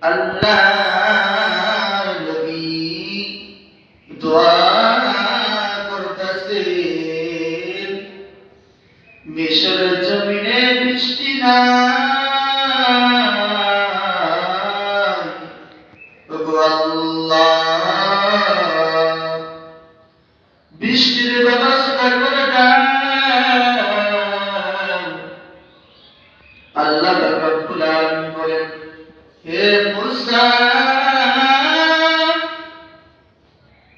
আল্লাহর নবী দোয়া করতেছেন, মিশর জমিনে বৃষ্টি নাই, ওগো আল্লাহ বৃষ্টির ব্যবস্থা করে দাও। আল্লাহ রব্বুল আলামিন বলেন, হে মুসা,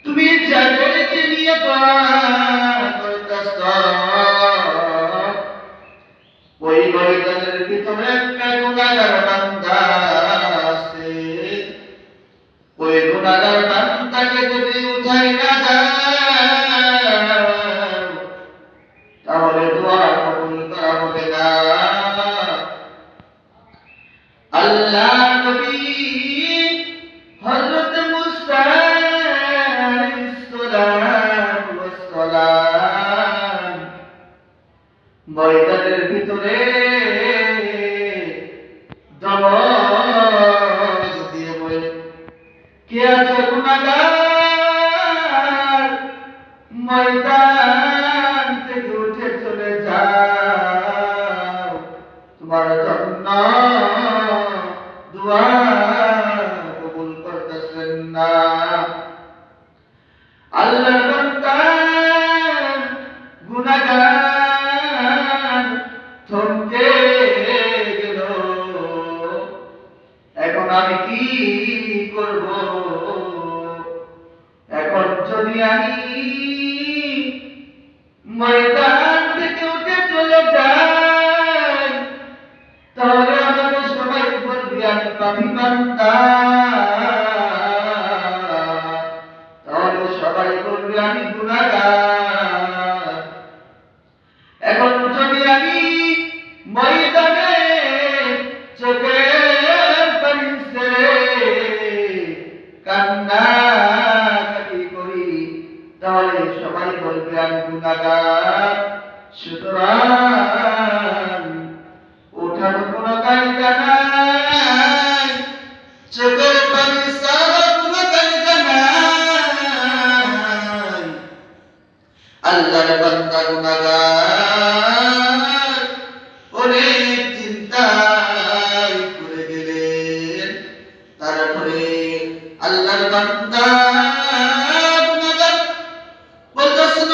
তুমি যাদেরকে নিয়ে দোয়া করতেছ ওই ময়দানের ভিতরে একটা গুনাহগার বান্দা আছে। ওই গুনাহগার বান্দাকে যদি উঠাই না দাও তাহলে দোয়া কবুল করা হবে না। আল্লাহ নবী হযরত মুসা আলাইহিস সালাতু ওয়াস সালাম ময়দানের ভিতরে দরদ দিয়ে বলেন, কে আছে গুনাহগার, ময়দান থেকে উঠে চলে যাও, তোমার জন্য দোয়া কবুল করতেছেন না। আল্লাহর বান্দা গুনাহগার থমকে গেল, এখন আমি কি করব? এখন যদি আমি ময়দান থেকে উঠে চলে যাই তাহলে আমাকে সবাই বলবে আমি পাপী বান্দা, তাহলে সবাই বলবে আমি গুনাহগার। এখন যদি আমি ময়দানে চোখের পানি ছেড়ে কান্নাকাটি করি তাহলে সবাই বলবে আমি গুনাহগার। সুতরাং ওঠার কোনো কায়দা নাই, চোখের পানি ছাড়া কোনো কায়দা নাই। আল্লাহর বান্দা গুনাহগার অনেক চিন্তায় পড়ে গেলেন। তারপরে আল্লাহর বান্দা গুনাহগার বলতেছেন,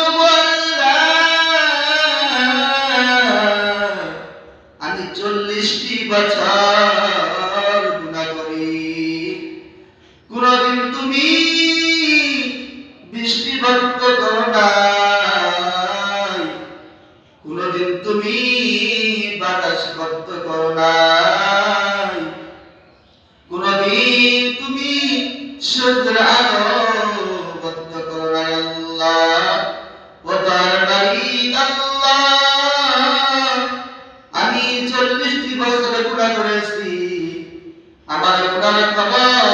আমি 40টি বছর গুনাহ করি, কোনদিন তুমি বৃষ্টি বন্ধ করো নাই, কোনদিন তুমি বাতাস বন্ধ করো নাই, কোনদিন তুমি সূর্যের আলো বন্ধ করো নাই। আল্লাহ ও তার মালিক আল্লাহ, আমি 40টি বছর গুনাহ করেছি, আমার গুনাহের খবর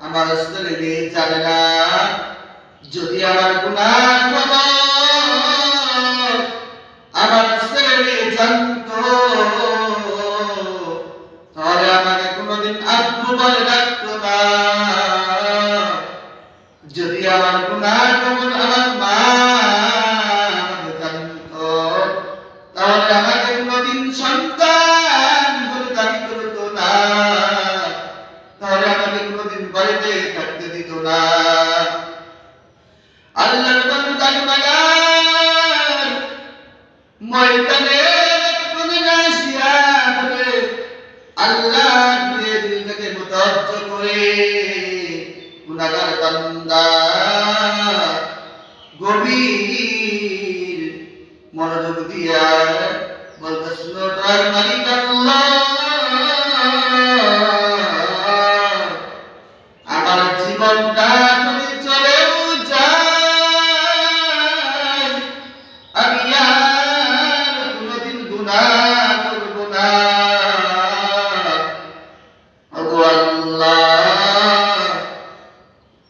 আমার ছেলে মেয়ে জানে না। যদি আমার গুনাহের খবর আমার ছেলে মেয়ে জানতো তাহলে আমাকে কোনোদিন আব্বু বলে ডাকতো না। যদি আমার গুনাহের খবর আমার মা আমাকে জানতো তাহলে আমাকে কোনোদিন সন্তান বলে দাবি করতো না, তাহলে আমাকে কোনোদিন বাড়িতে থাকতে দিত না। আল্লাহর বান্দা গুনাহগার ময়দানে কোন আসিয়া বলে, আল্লাহ দিয়ে দিলটাকে মুতাওয়াজ্জো করে গুনাহগার বান্দা গভীর মনোযোগ দিয়া বলতেছিল, তার মালিক আল্লাহ, আমার জীবনটা যদি চলেও যায় আমি আর কোনোদিন গুনাহ করব না। ওগো আল্লাহ,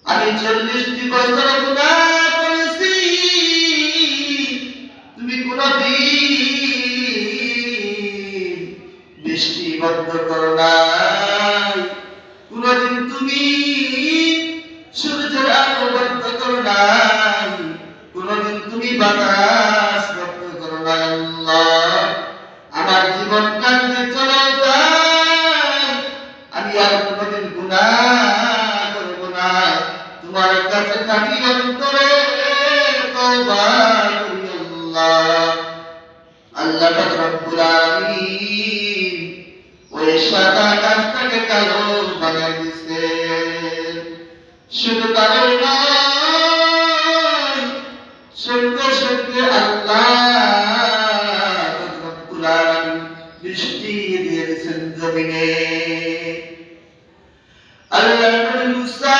আমি 40টি বছর গুনাহ করেছি, তুমি কোনোদিন বন্ধ করো নাই, কোনদিন তুমি সূর্যের আলো বন্ধ করো নাই, কোনদিন তুমি বাতাস বন্ধ করো নাই। আল্লাহ, আমার জীবনটা যদি চলে যায়, আমি আর কোনদিন গুনাহ করব না। তোমার কাছে খাঁটি অন্তরে তওবা করি আল্লাহ। আল্লাহ পাক রব্বুল আলামিন ওই সাদা কাজটাকে কালো বানাই দিছে। শুধু তাই নয়, সঙ্গে সঙ্গে আল্লাহ পাক রব্বুল আলামিন বৃষ্টি দিয়ে দিয়েছেন জমিনে। আল্লাহ নবী মুসা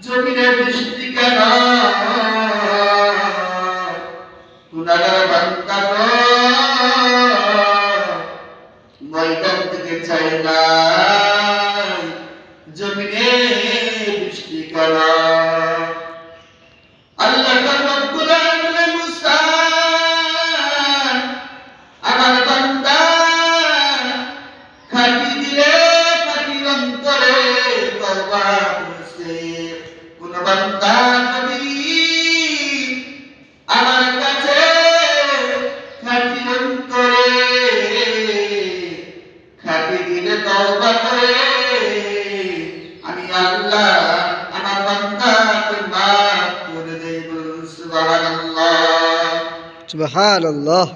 জমিনে বৃষ্টি কেন? গুনাহগার বান্দা তো ময়দান থেকে চাই না, জমিনে বৃষ্টি কেন? আল্লাহ রব্বুল আলামিন মুসা, আমার বান্দা খাঁটি দিলে খাঁটি অন্তরে তওবা করছে। কোন বান্দা যদি আমার কাছে খাঁটি অন্তরে খাঁটি দিলে তওবা করে, আমি আল্লাহ আমার বান্দাকে মাফ করে দেই। বলুন সুবহানাল্লাহ। সুবহানাল্লাহ।